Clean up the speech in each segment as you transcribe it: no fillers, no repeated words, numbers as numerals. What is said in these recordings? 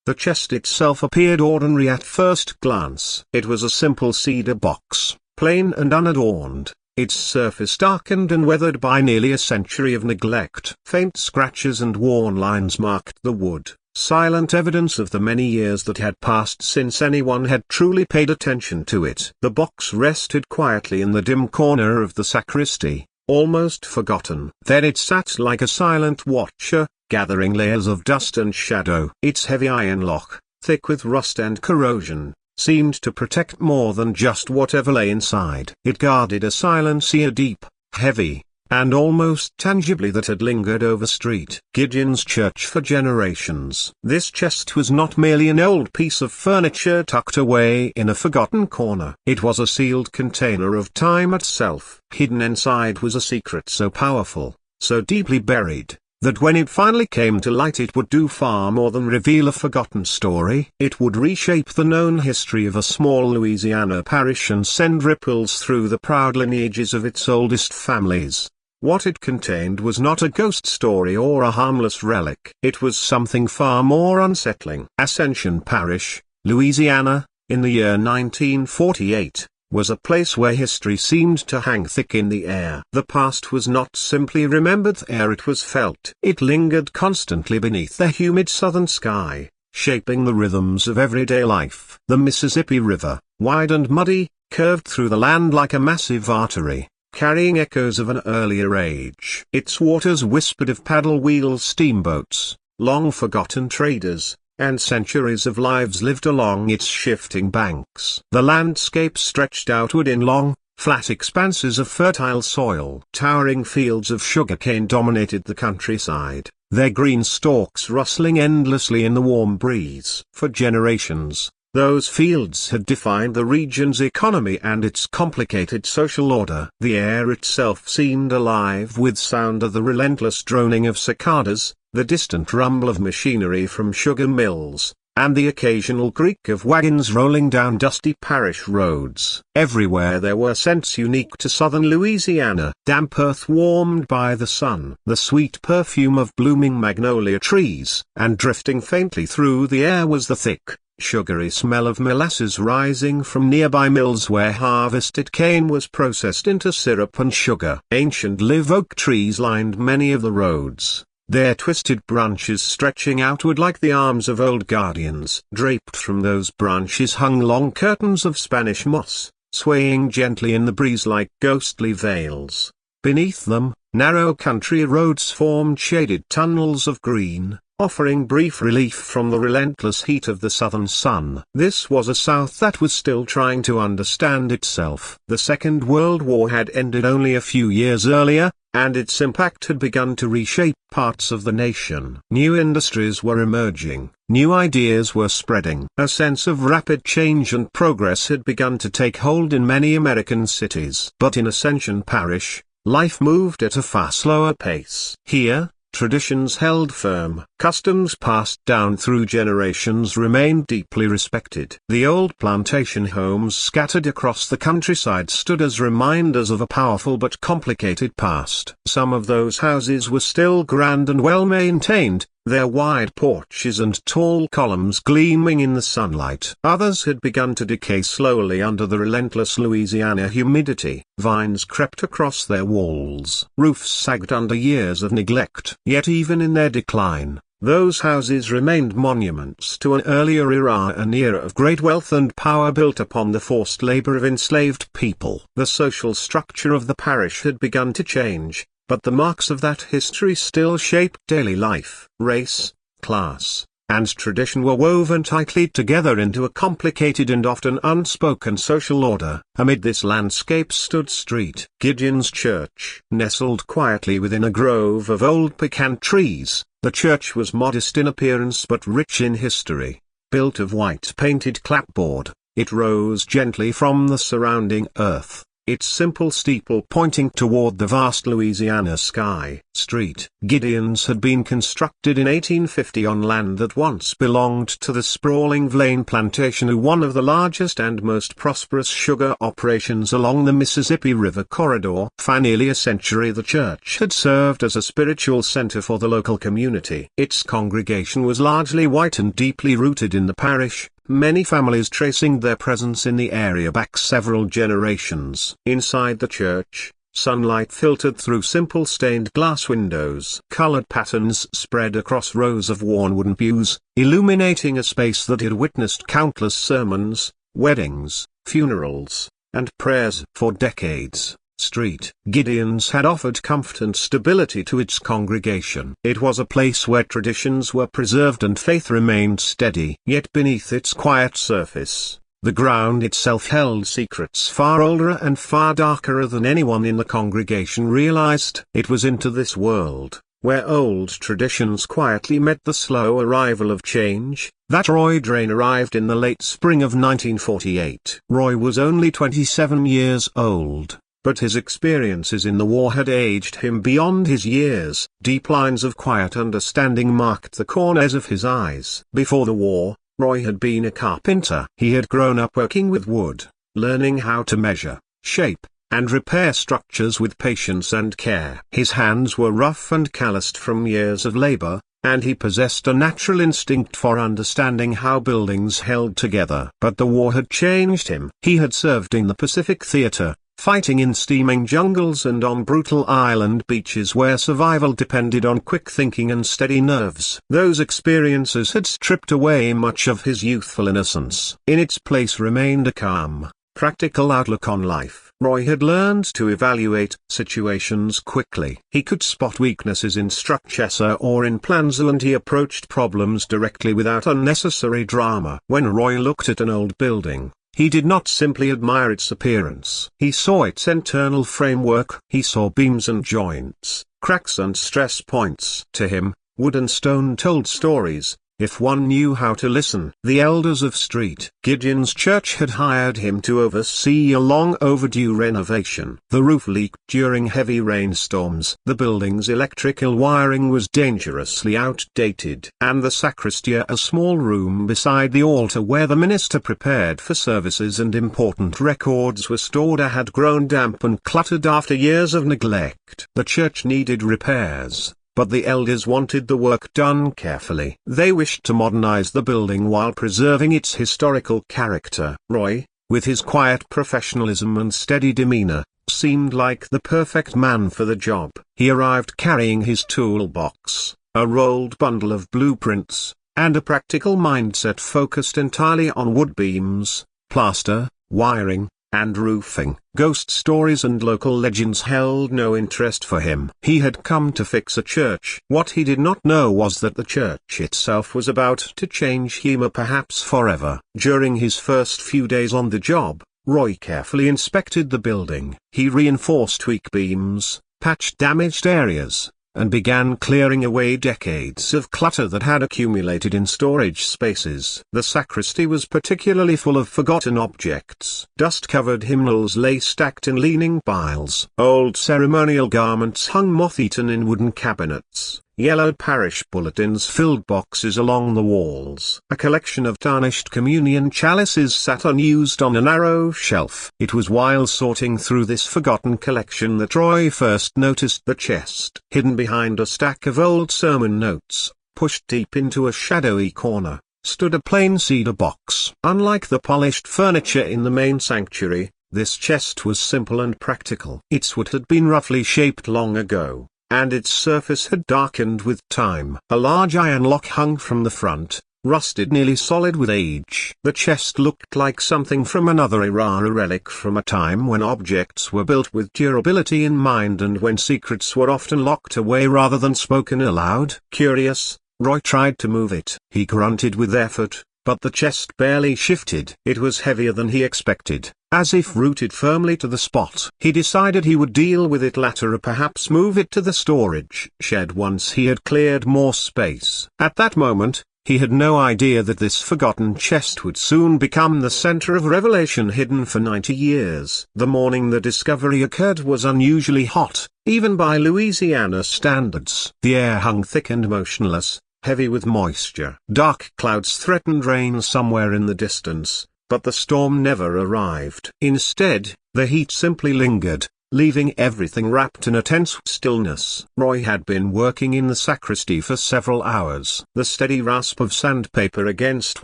The chest itself appeared ordinary at first glance. It was a simple cedar box, plain and unadorned, its surface darkened and weathered by nearly a century of neglect. Faint scratches and worn lines marked the wood, silent evidence of the many years that had passed since anyone had truly paid attention to it. The box rested quietly in the dim corner of the sacristy, almost forgotten. There it sat like a silent watcher, gathering layers of dust and shadow. Its heavy iron lock, thick with rust and corrosion, seemed to protect more than just whatever lay inside. It guarded a silence here deep, heavy, and almost tangibly that had lingered over Street Gideon's Church for generations. This chest was not merely an old piece of furniture tucked away in a forgotten corner. It was a sealed container of time itself. Hidden inside was a secret so powerful, so deeply buried, that when it finally came to light it would do far more than reveal a forgotten story. It would reshape the known history of a small Louisiana parish and send ripples through the proud lineages of its oldest families. What it contained was not a ghost story or a harmless relic. It was something far more unsettling. Ascension Parish, Louisiana, in the year 1948. Was a place where history seemed to hang thick in the air. The past was not simply remembered there, it was felt. It lingered constantly beneath the humid southern sky, shaping the rhythms of everyday life. The Mississippi River, wide and muddy, curved through the land like a massive artery, carrying echoes of an earlier age. Its waters whispered of paddle-wheel steamboats, long-forgotten traders, and centuries of lives lived along its shifting banks. The landscape stretched outward in long, flat expanses of fertile soil. Towering fields of sugarcane dominated the countryside, their green stalks rustling endlessly in the warm breeze. For generations, those fields had defined the region's economy and its complicated social order. The air itself seemed alive with sound of the relentless droning of cicadas, the distant rumble of machinery from sugar mills, and the occasional creak of wagons rolling down dusty parish roads. Everywhere there were scents unique to southern Louisiana. Damp earth warmed by the sun, the sweet perfume of blooming magnolia trees, and drifting faintly through the air was the thick, sugary smell of molasses rising from nearby mills where harvested cane was processed into syrup and sugar. Ancient live oak trees lined many of the roads, their twisted branches stretching outward like the arms of old guardians. Draped from those branches hung long curtains of Spanish moss, swaying gently in the breeze like ghostly veils. Beneath them, narrow country roads formed shaded tunnels of green, offering brief relief from the relentless heat of the southern sun. This was a South that was still trying to understand itself. The Second World War had ended only a few years earlier, and its impact had begun to reshape parts of the nation. New industries were emerging, new ideas were spreading. A sense of rapid change and progress had begun to take hold in many American cities. But in Ascension Parish, life moved at a far slower pace. Here, traditions held firm. Customs passed down through generations remained deeply respected. The old plantation homes scattered across the countryside stood as reminders of a powerful but complicated past. Some of those houses were still grand and well maintained, their wide porches and tall columns gleaming in the sunlight. Others had begun to decay slowly under the relentless Louisiana humidity. Vines crept across their walls. Roofs sagged under years of neglect. Yet even in their decline, those houses remained monuments to an earlier era, an era of great wealth and power built upon the forced labor of enslaved people. The social structure of the parish had begun to change, but the marks of that history still shaped daily life. Race, class, and tradition were woven tightly together into a complicated and often unspoken social order. Amid this landscape stood Street Gideon's Church. Nestled quietly within a grove of old pecan trees, the church was modest in appearance but rich in history. Built of white painted clapboard, it rose gently from the surrounding earth, its simple steeple pointing toward the vast Louisiana sky. Street Gideon's had been constructed in 1850 on land that once belonged to the sprawling Blaine Plantation, one of the largest and most prosperous sugar operations along the Mississippi River corridor. For nearly a century the church had served as a spiritual center for the local community. Its congregation was largely white and deeply rooted in the parish, many families tracing their presence in the area back several generations. Inside the church, sunlight filtered through simple stained glass windows. Colored patterns spread across rows of worn wooden pews, illuminating a space that had witnessed countless sermons, weddings, funerals, and prayers. For decades, Street Gideon's had offered comfort and stability to its congregation. It was a place where traditions were preserved and faith remained steady. Yet beneath its quiet surface, the ground itself held secrets far older and far darker than anyone in the congregation realized. It was into this world, where old traditions quietly met the slow arrival of change, that Roy Drain arrived in the late spring of 1948. Roy was only 27 years old, but his experiences in the war had aged him beyond his years. Deep lines of quiet understanding marked the corners of his eyes. Before the war, Roy had been a carpenter. He had grown up working with wood, learning how to measure, shape, and repair structures with patience and care. His hands were rough and calloused from years of labor, and he possessed a natural instinct for understanding how buildings held together. But the war had changed him. He had served in the Pacific Theater, fighting in steaming jungles and on brutal island beaches where survival depended on quick thinking and steady nerves. Those experiences had stripped away much of his youthful innocence. In its place remained a calm, practical outlook on life. Roy had learned to evaluate situations quickly. He could spot weaknesses in structure or in plans, and he approached problems directly without unnecessary drama. When Roy looked at an old building, he did not simply admire its appearance. He saw its internal framework. He saw beams and joints, cracks and stress points. To him, wood and stone told stories, if one knew how to listen. The elders of Street Gideon's church had hired him to oversee a long overdue renovation. The roof leaked during heavy rainstorms. The building's electrical wiring was dangerously outdated. And the sacristy, a small room beside the altar where the minister prepared for services and important records were stored, had grown damp and cluttered after years of neglect. The church needed repairs, but the elders wanted the work done carefully. They wished to modernize the building while preserving its historical character. Roy, with his quiet professionalism and steady demeanor, seemed like the perfect man for the job. He arrived carrying his toolbox, a rolled bundle of blueprints, and a practical mindset focused entirely on wood beams, plaster, wiring, and roofing. Ghost stories and local legends held no interest for him. He had come to fix a church. What he did not know was that the church itself was about to change him, perhaps forever. During his first few days on the job, Roy carefully inspected the building. He reinforced weak beams, patched damaged areas, and began clearing away decades of clutter that had accumulated in storage spaces. The sacristy was particularly full of forgotten objects. Dust-covered hymnals lay stacked in leaning piles. Old ceremonial garments hung moth-eaten in wooden cabinets. Yellowed parish bulletins filled boxes along the walls. A collection of tarnished communion chalices sat unused on a narrow shelf. It was while sorting through this forgotten collection that Roy first noticed the chest. Hidden behind a stack of old sermon notes, pushed deep into a shadowy corner, stood a plain cedar box. Unlike the polished furniture in the main sanctuary, this chest was simple and practical. Its wood had been roughly shaped long ago, and its surface had darkened with time. A large iron lock hung from the front, rusted nearly solid with age. The chest looked like something from another era, a relic from a time when objects were built with durability in mind and when secrets were often locked away rather than spoken aloud. Curious, Roy tried to move it. He grunted with effort, but the chest barely shifted. It was heavier than he expected, as if rooted firmly to the spot. He decided he would deal with it later, or perhaps move it to the storage shed once he had cleared more space. At that moment, He had no idea that this forgotten chest would soon become the center of revelation hidden for 90 years. The morning the discovery occurred was unusually hot, even by Louisiana standards. The air hung thick and motionless, heavy with moisture. Dark clouds threatened rain somewhere in the distance, but the storm never arrived. Instead, the heat simply lingered, leaving everything wrapped in a tense stillness. Roy had been working in the sacristy for several hours. The steady rasp of sandpaper against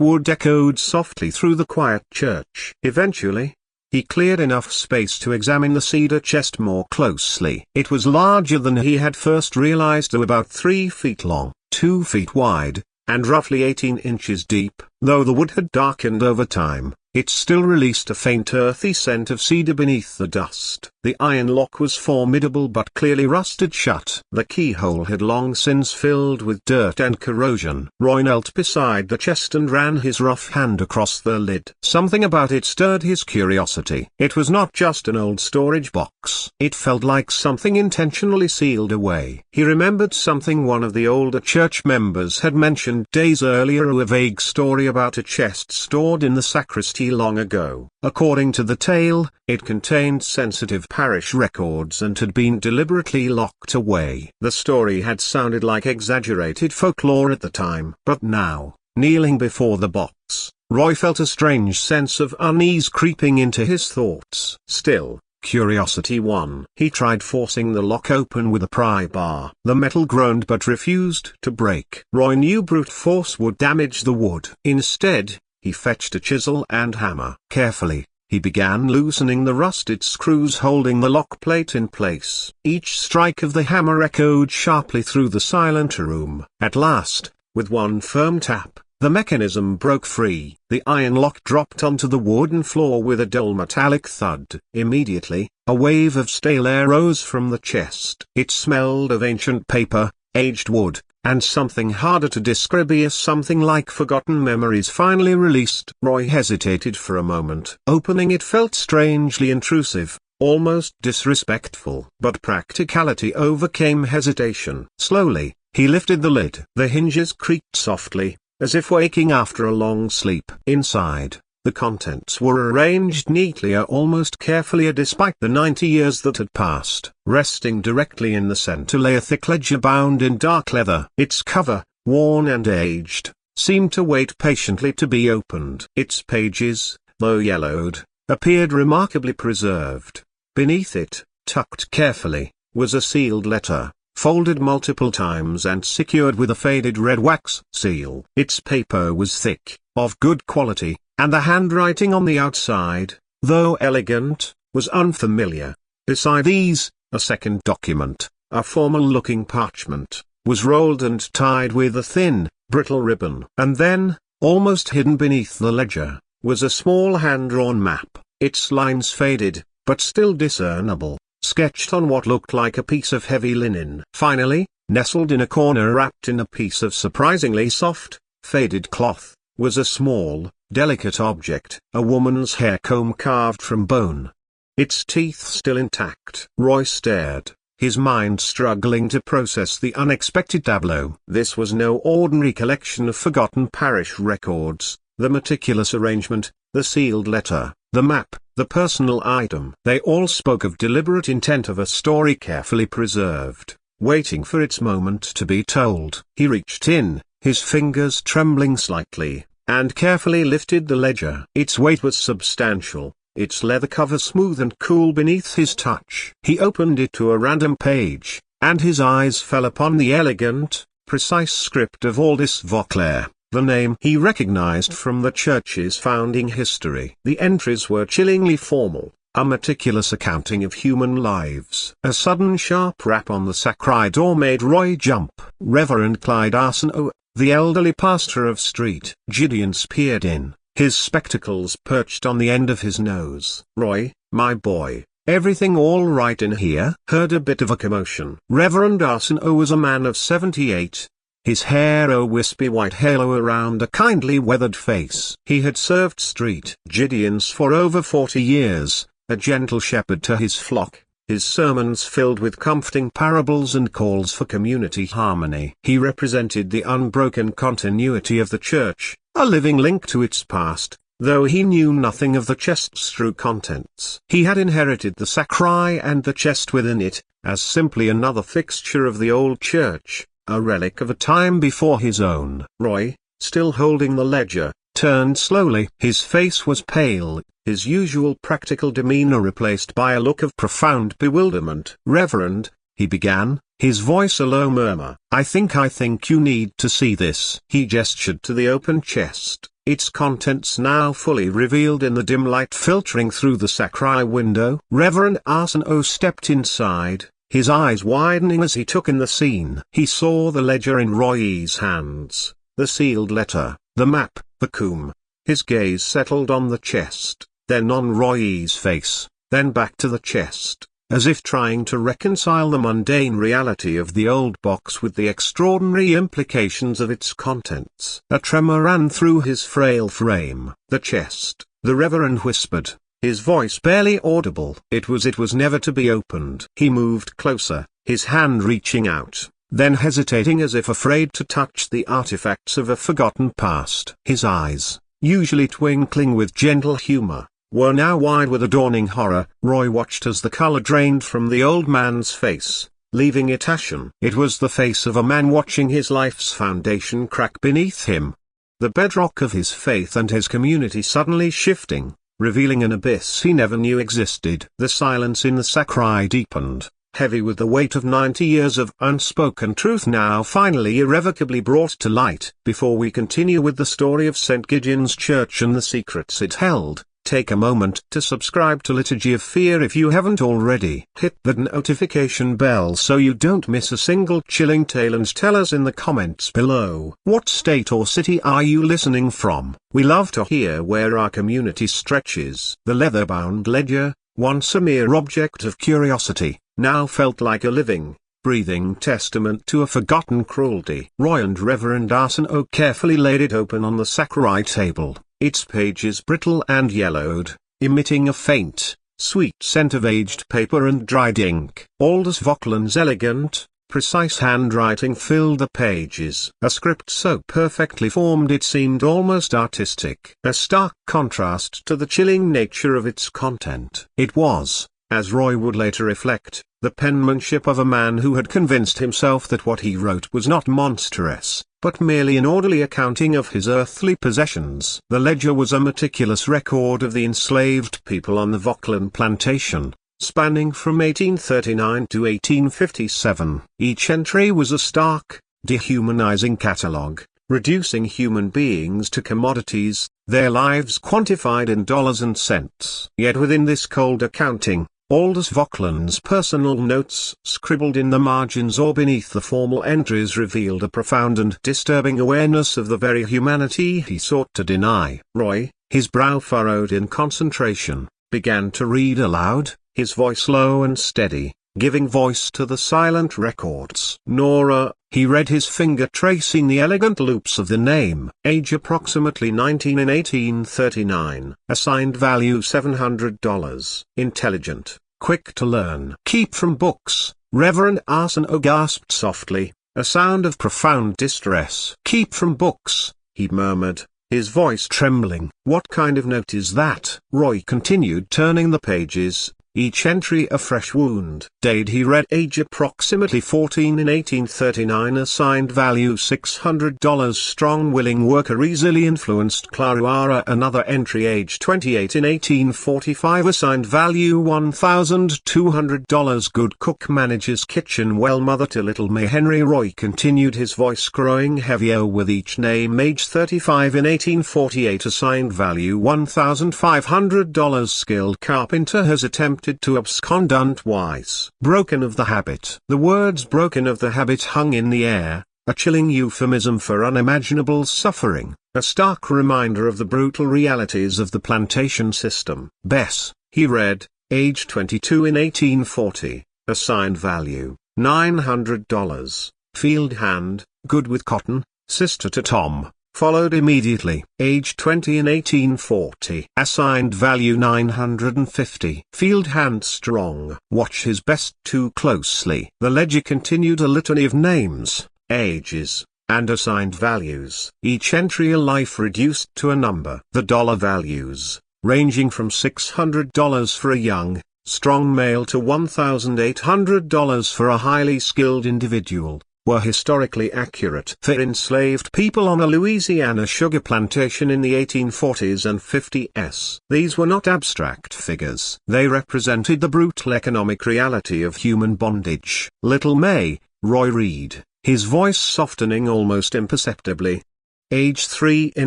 wood echoed softly through the quiet church. Eventually, he cleared enough space to examine the cedar chest more closely. It was larger than he had first realized, though about 3 feet long, 2 feet wide, and roughly 18 inches deep. Though the wood had darkened over time, it still released a faint earthy scent of cedar beneath the dust. The iron lock was formidable but clearly rusted shut. The keyhole had long since filled with dirt and corrosion. Roy knelt beside the chest and ran his rough hand across the lid. Something about it stirred his curiosity. It was not just an old storage box. It felt like something intentionally sealed away. He remembered something one of the older church members had mentioned days earlier, a vague story about a chest stored in the sacristy long ago. According to the tale, it contained sensitive parish records and had been deliberately locked away. The story had sounded like exaggerated folklore at the time. But now, kneeling before the box, Roy felt a strange sense of unease creeping into his thoughts. Still, curiosity won. He tried forcing the lock open with a pry bar. The metal groaned but refused to break. Roy knew brute force would damage the wood. Instead, he fetched a chisel and hammer. Carefully, he began loosening the rusted screws holding the lock plate in place. Each strike of the hammer echoed sharply through the silent room. At last, with one firm tap, the mechanism broke free. The iron lock dropped onto the wooden floor with a dull metallic thud. Immediately, a wave of stale air rose from the chest. It smelled of ancient paper, aged wood, and something harder to describe, something like forgotten memories finally released. Roy hesitated for a moment. Opening it felt strangely intrusive, almost disrespectful. But practicality overcame hesitation. Slowly, he lifted the lid. The hinges creaked softly, as if waking after a long sleep. Inside, the contents were arranged neatly, almost carefully, despite the 90 years that had passed. Resting directly in the center lay a thick ledger bound in dark leather. Its cover, worn and aged, seemed to wait patiently to be opened. Its pages, though yellowed, appeared remarkably preserved. Beneath it, tucked carefully, was a sealed letter, folded multiple times and secured with a faded red wax seal. Its paper was thick, of good quality, and the handwriting on the outside, though elegant, was unfamiliar. Beside these, a second document, a formal-looking parchment, was rolled and tied with a thin, brittle ribbon. And then, almost hidden beneath the ledger, was a small hand-drawn map, its lines faded, but still discernible, sketched on what looked like a piece of heavy linen. Finally, nestled in a corner wrapped in a piece of surprisingly soft, faded cloth, was a small, delicate object, a woman's hair comb carved from bone. Its teeth still intact. Roy stared, his mind struggling to process the unexpected tableau. This was no ordinary collection of forgotten parish records. The meticulous arrangement, the sealed letter, the map, the personal item. They all spoke of deliberate intent, of a story carefully preserved, waiting for its moment to be told. He reached in, his fingers trembling slightly, and carefully lifted the ledger. Its weight was substantial, its leather cover smooth and cool beneath his touch. He opened it to a random page, and his eyes fell upon the elegant, precise script of Aldous Vauclair, the name he recognized from the church's founding history. The entries were chillingly formal, a meticulous accounting of human lives. A sudden sharp rap on the sacristy door made Roy jump. Reverend Clyde Arsenault, the elderly pastor of St. Gideon's, peered in, his spectacles perched on the end of his nose. "Roy, my boy, everything all right in here?" Heard a bit of a commotion. Reverend Arsenault was a man of 78, his hair a wispy white halo around a kindly weathered face. He had served St. Gideon's for over 40 years, a gentle shepherd to his flock, his sermons filled with comforting parables and calls for community harmony. He represented the unbroken continuity of the church, a living link to its past, though he knew nothing of the chest's true contents. He had inherited the sacristy and the chest within it, as simply another fixture of the old church, a relic of a time before his own. Roy, still holding the ledger, turned slowly. His face was pale, his usual practical demeanor replaced by a look of profound bewilderment. "Reverend," he began, his voice a low murmur, I think you need to see this." He gestured to the open chest, its contents now fully revealed in the dim light filtering through the sacristy window. Reverend Arsenault stepped inside, his eyes widening as he took in the scene. He saw the ledger in Roy's hands, the sealed letter, the map, the comb. His gaze settled on the chest, then on Roy's face, then back to the chest, as if trying to reconcile the mundane reality of the old box with the extraordinary implications of its contents. A tremor ran through his frail frame. "The chest," the Reverend whispered, his voice barely audible. It was never to be opened." He moved closer, his hand reaching out, then hesitating as if afraid to touch the artifacts of a forgotten past. His eyes, usually twinkling with gentle humor, were now wide with a dawning horror. Roy watched as the color drained from the old man's face, leaving it ashen. It was the face of a man watching his life's foundation crack beneath him. The bedrock of his faith and his community suddenly shifting, revealing an abyss he never knew existed. The silence in the sacristy deepened, heavy with the weight of 90 years of unspoken truth now finally irrevocably brought to light. Before we continue with the story of St. Gideon's Church and the secrets it held, take a moment to subscribe to Liturgy of Fear if you haven't already. Hit that notification bell so you don't miss a single chilling tale, and tell us in the comments below, what state or city are you listening from? We love to hear where our community stretches. The leather-bound ledger, once a mere object of curiosity, now felt like a living, breathing testament to a forgotten cruelty. Roy and Reverend Arsenault carefully laid it open on the sacristy table, its pages brittle and yellowed, emitting a faint, sweet scent of aged paper and dried ink. Aldous Vauquelin's elegant, precise handwriting filled the pages, a script so perfectly formed it seemed almost artistic, a stark contrast to the chilling nature of its content. It was, as Roy would later reflect, the penmanship of a man who had convinced himself that what he wrote was not monstrous, but merely an orderly accounting of his earthly possessions. The ledger was a meticulous record of the enslaved people on the Vauquelin plantation, spanning from 1839 to 1857. Each entry was a stark, dehumanizing catalogue, reducing human beings to commodities, their lives quantified in dollars and cents. Yet within this cold accounting, Aldous Vauquelin's personal notes scribbled in the margins or beneath the formal entries revealed a profound and disturbing awareness of the very humanity he sought to deny. Roy, his brow furrowed in concentration, began to read aloud, his voice low and steady, giving voice to the silent records. Nora, he read, his finger tracing the elegant loops of the name. Age approximately 19 in 1839. Assigned value $700. Intelligent, quick to learn. Keep from books. Reverend Arsenault gasped softly, a sound of profound distress. Keep from books, he murmured, his voice trembling. What kind of note is that? Roy continued turning the pages, each entry a fresh wound. Date he read, age approximately 14 in 1839. Assigned value $600. Strong willing worker easily influenced Claruara. Another entry, age 28 in 1845. Assigned value $1,200. Good cook, manages kitchen well. Mother to little May. Henry. Roy continued, his voice growing heavier with each name. Age 35 in 1848. Assigned value $1,500. Skilled carpenter has attempted to abscond untwice. Broken of the habit. The words broken of the habit hung in the air, a chilling euphemism for unimaginable suffering, a stark reminder of the brutal realities of the plantation system. Bess, he read, age 22 in 1840, assigned value $900. Field hand, good with cotton, sister to Tom, followed immediately. Age 20 in 1840. Assigned value 950. Field hand strong. Watch his best too closely. The ledger continued a litany of names, ages, and assigned values. Each entry a life reduced to a number. The dollar values, ranging from $600 for a young, strong male to $1,800 for a highly skilled individual, were historically accurate. For enslaved people on a Louisiana sugar plantation in the 1840s and 50s, these were not abstract figures. They represented the brutal economic reality of human bondage. Little May, Roy Reed, his voice softening almost imperceptibly. Age 3 in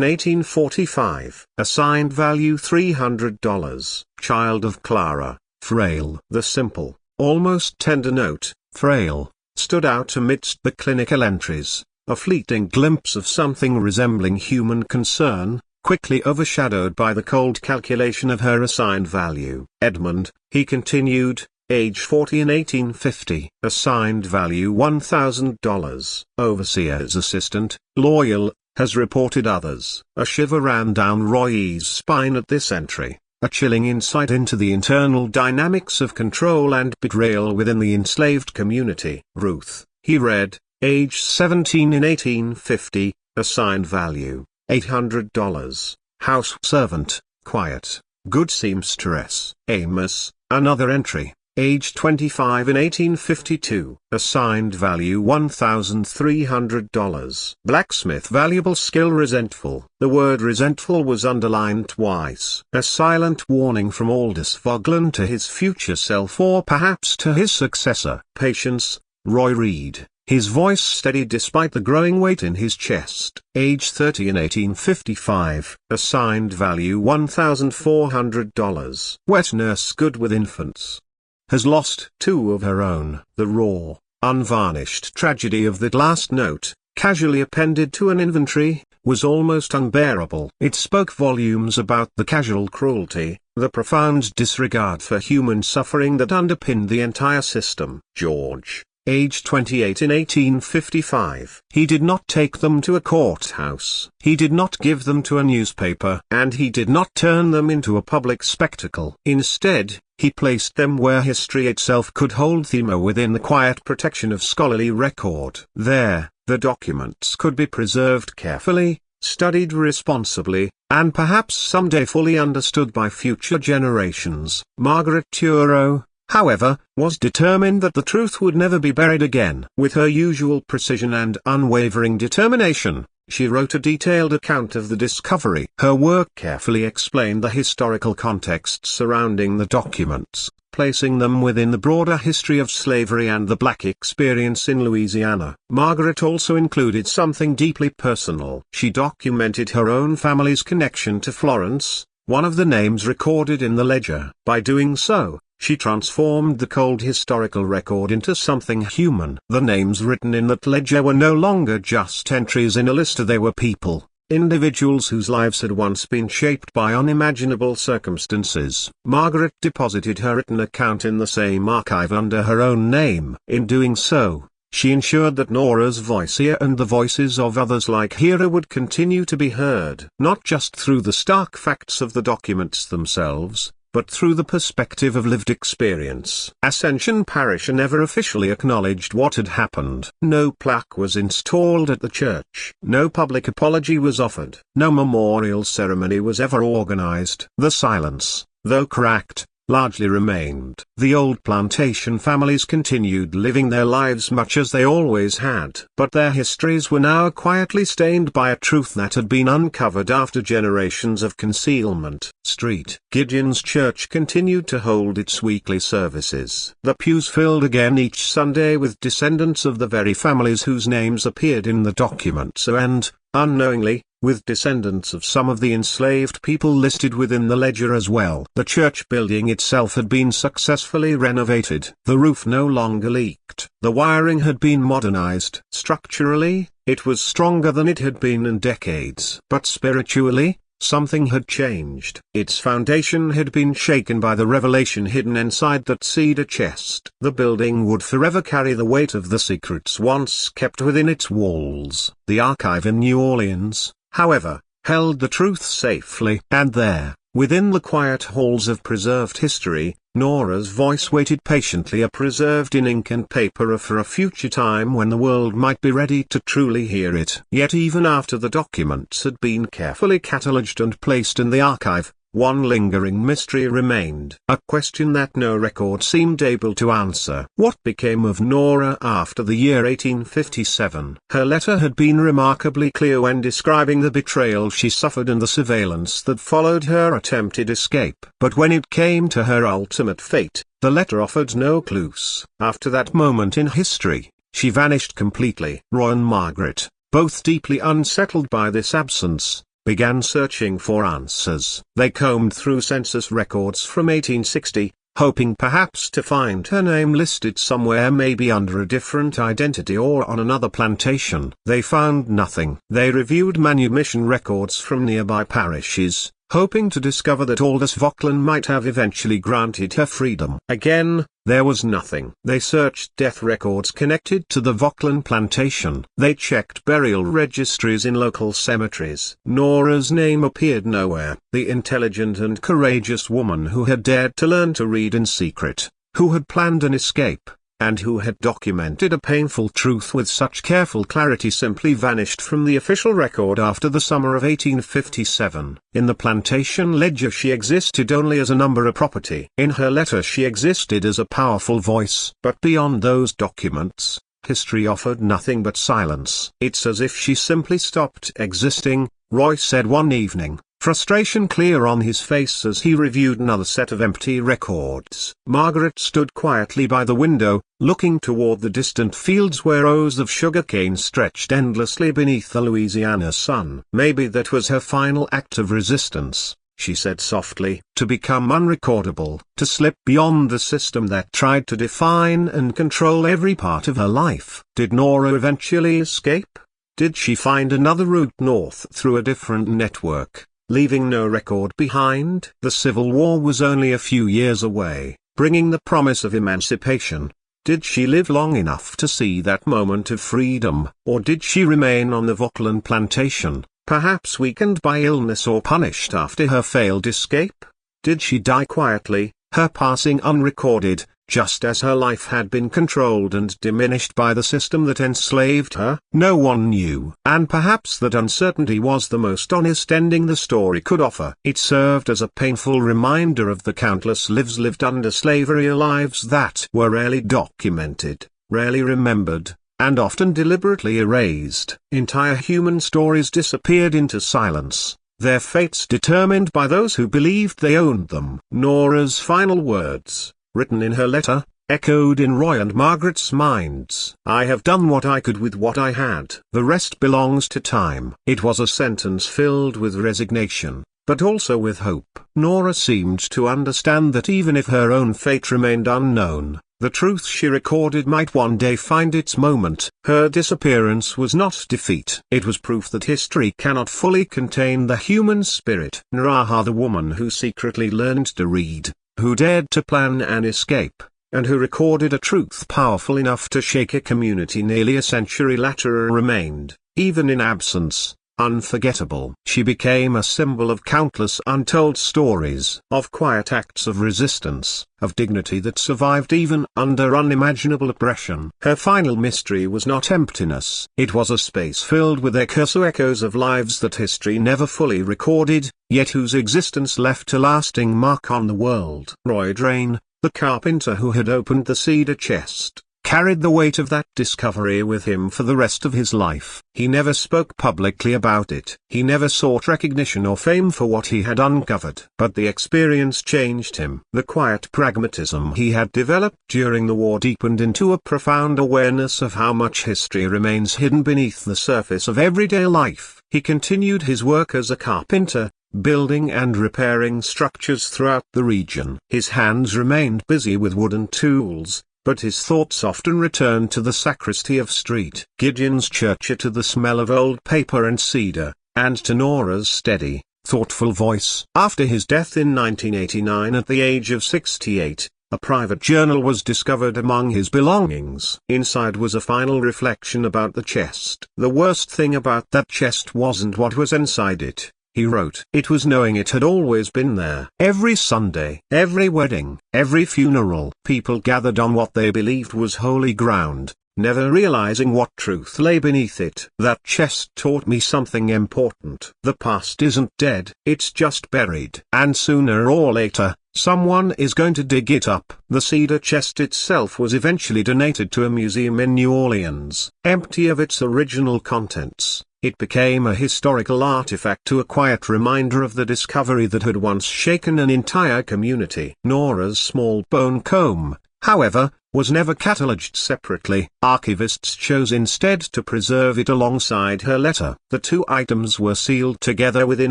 1845. Assigned value $300. Child of Clara, frail. The simple, almost tender note, frail, stood out amidst the clinical entries, a fleeting glimpse of something resembling human concern, quickly overshadowed by the cold calculation of her assigned value. Edmund, he continued, age 40 in 1850, assigned value $1,000. Overseer's assistant, loyal, has reported others. A shiver ran down Roy's spine at this entry, a chilling insight into the internal dynamics of control and betrayal within the enslaved community. Ruth, he read, age 17 in 1850, assigned value $800. House servant, quiet, good seamstress. Amos, another entry, age 25 in 1852, assigned value $1,300. Blacksmith, valuable skill, resentful. The word resentful was underlined twice. A silent warning from Aldous Voglan to his future self, or perhaps to his successor. Patience, Roy Reed, his voice steady despite the growing weight in his chest. Age 30 in 1855, assigned value $1,400. Wet nurse, good with infants, has lost two of her own. The raw, unvarnished tragedy of that last note, casually appended to an inventory, was almost unbearable. It spoke volumes about the casual cruelty, the profound disregard for human suffering that underpinned the entire system. George, age 28 in 1855. He did not take them to a courthouse. He did not give them to a newspaper. And he did not turn them into a public spectacle. Instead, he placed them where history itself could hold them, within the quiet protection of scholarly record. There, the documents could be preserved carefully, studied responsibly, and perhaps someday fully understood by future generations. Margaret Turow, however, was determined that the truth would never be buried again. With her usual precision and unwavering determination, she wrote a detailed account of the discovery. Her work carefully explained the historical context surrounding the documents, placing them within the broader history of slavery and the black experience in Louisiana. Margaret also included something deeply personal. She documented her own family's connection to Florence, one of the names recorded in the ledger. By doing so, she transformed the cold historical record into something human. The names written in that ledger were no longer just entries in a list. They were people, individuals whose lives had once been shaped by unimaginable circumstances. Margaret deposited her written account in the same archive under her own name. In doing so, she ensured that Nora's voice here and the voices of others like Hera would continue to be heard, not just through the stark facts of the documents themselves, but through the perspective of lived experience. Ascension Parish never officially acknowledged what had happened. No plaque was installed at the church. No public apology was offered. No memorial ceremony was ever organized. The silence, though cracked, largely remained. The old plantation families continued living their lives much as they always had. But their histories were now quietly stained by a truth that had been uncovered after generations of concealment. Street Gideon's Church continued to hold its weekly services. The pews filled again each Sunday with descendants of the very families whose names appeared in the documents, and, unknowingly, with descendants of some of the enslaved people listed within the ledger as well. The church building itself had been successfully renovated. The roof no longer leaked. The wiring had been modernized. Structurally, it was stronger than it had been in decades. But spiritually, something had changed. Its foundation had been shaken by the revelation hidden inside that cedar chest. The building would forever carry the weight of the secrets once kept within its walls. The archive in New Orleans, however, held the truth safely. And there, within the quiet halls of preserved history, Nora's voice waited patiently, preserved in ink and paper for a future time when the world might be ready to truly hear it. Yet even after the documents had been carefully catalogued and placed in the archive, one lingering mystery remained, a question that no record seemed able to answer. What became of Nora after the year 1857? Her letter had been remarkably clear when describing the betrayal she suffered and the surveillance that followed her attempted escape. But when it came to her ultimate fate, the letter offered no clues. After that moment in history, she vanished completely. Roy and Margaret, both deeply unsettled by this absence, began searching for answers. They combed through census records from 1860, hoping perhaps to find her name listed somewhere, maybe under a different identity or on another plantation. They found nothing. They reviewed manumission records from nearby parishes, hoping to discover that Aldous Vauquelin might have eventually granted her freedom. Again, there was nothing. They searched death records connected to the Vauquelin plantation. They checked burial registries in local cemeteries. Nora's name appeared nowhere. The intelligent and courageous woman who had dared to learn to read in secret, who had planned an escape, and who had documented a painful truth with such careful clarity, simply vanished from the official record after the summer of 1857. In the plantation ledger she existed only as a number, a property. In her letter she existed as a powerful voice. But beyond those documents, history offered nothing but silence. It's as if she simply stopped existing, Roy said one evening, frustration clear on his face as he reviewed another set of empty records. Margaret stood quietly by the window, looking toward the distant fields where rows of sugarcane stretched endlessly beneath the Louisiana sun. Maybe that was her final act of resistance, she said softly, to become unrecordable, to slip beyond the system that tried to define and control every part of her life. Did Nora eventually escape? Did she find another route north through a different network, leaving no record behind? The Civil War was only a few years away, bringing the promise of emancipation. Did she live long enough to see that moment of freedom, or did she remain on the Vauquelin plantation, perhaps weakened by illness or punished after her failed escape? Did she die quietly, her passing unrecorded, just as her life had been controlled and diminished by the system that enslaved her? No one knew. And perhaps that uncertainty was the most honest ending the story could offer. It served as a painful reminder of the countless lives lived under slavery, lives that were rarely documented, rarely remembered, and often deliberately erased. Entire human stories disappeared into silence, their fates determined by those who believed they owned them. Nora's final words, written in her letter, echoed in Roy and Margaret's minds. I have done what I could with what I had. The rest belongs to time. It was a sentence filled with resignation, but also with hope. Nora seemed to understand that even if her own fate remained unknown, the truth she recorded might one day find its moment. Her disappearance was not defeat. It was proof that history cannot fully contain the human spirit. Nora, the woman who secretly learned to read, who dared to plan an escape, and who recorded a truth powerful enough to shake a community nearly a century later, remained, even in absence, unforgettable. She became a symbol of countless untold stories, of quiet acts of resistance, of dignity that survived even under unimaginable oppression. Her final mystery was not emptiness. It was a space filled with echoes of lives that history never fully recorded, yet whose existence left a lasting mark on the world. Roy Drain, the carpenter who had opened the cedar chest, carried the weight of that discovery with him for the rest of his life. He never spoke publicly about it. He never sought recognition or fame for what he had uncovered. But the experience changed him. The quiet pragmatism he had developed during the war deepened into a profound awareness of how much history remains hidden beneath the surface of everyday life. He continued his work as a carpenter, building and repairing structures throughout the region. His hands remained busy with wooden tools, but his thoughts often returned to the sacristy of St. Gideon's Church, to the smell of old paper and cedar, and to Nora's steady, thoughtful voice. After his death in 1989 at the age of 68, A private journal was discovered among his belongings. Inside was a final reflection about the chest. The worst thing about that chest wasn't what was inside it, he wrote. It was knowing it had always been there. Every Sunday, every wedding, every funeral, people gathered on what they believed was holy ground, never realizing what truth lay beneath it. That chest taught me something important. The past isn't dead, it's just buried. And sooner or later, someone is going to dig it up. The cedar chest itself was eventually donated to a museum in New Orleans. Empty of its original contents, it became a historical artifact, a quiet reminder of the discovery that had once shaken an entire community. Nora's small bone comb, however, was never catalogued separately. Archivists chose instead to preserve it alongside her letter. The two items were sealed together within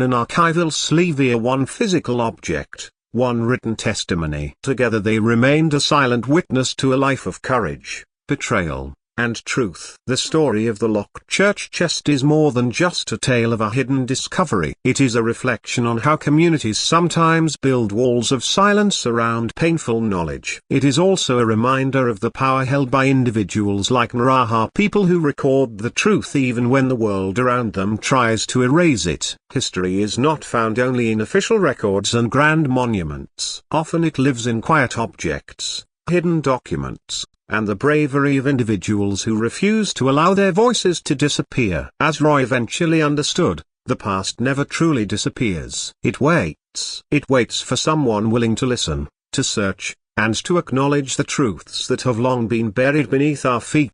an archival sleeve, one physical object, one written testimony. Together they remained a silent witness to a life of courage, betrayal, and truth. The story of the locked church chest is more than just a tale of a hidden discovery. It is a reflection on how communities sometimes build walls of silence around painful knowledge. It is also a reminder of the power held by individuals like Maraha, people who record the truth even when the world around them tries to erase it. History is not found only in official records and grand monuments. Often it lives in quiet objects, hidden documents, and the bravery of individuals who refuse to allow their voices to disappear. As Roy eventually understood, the past never truly disappears. It waits. It waits for someone willing to listen, to search, and to acknowledge the truths that have long been buried beneath our feet.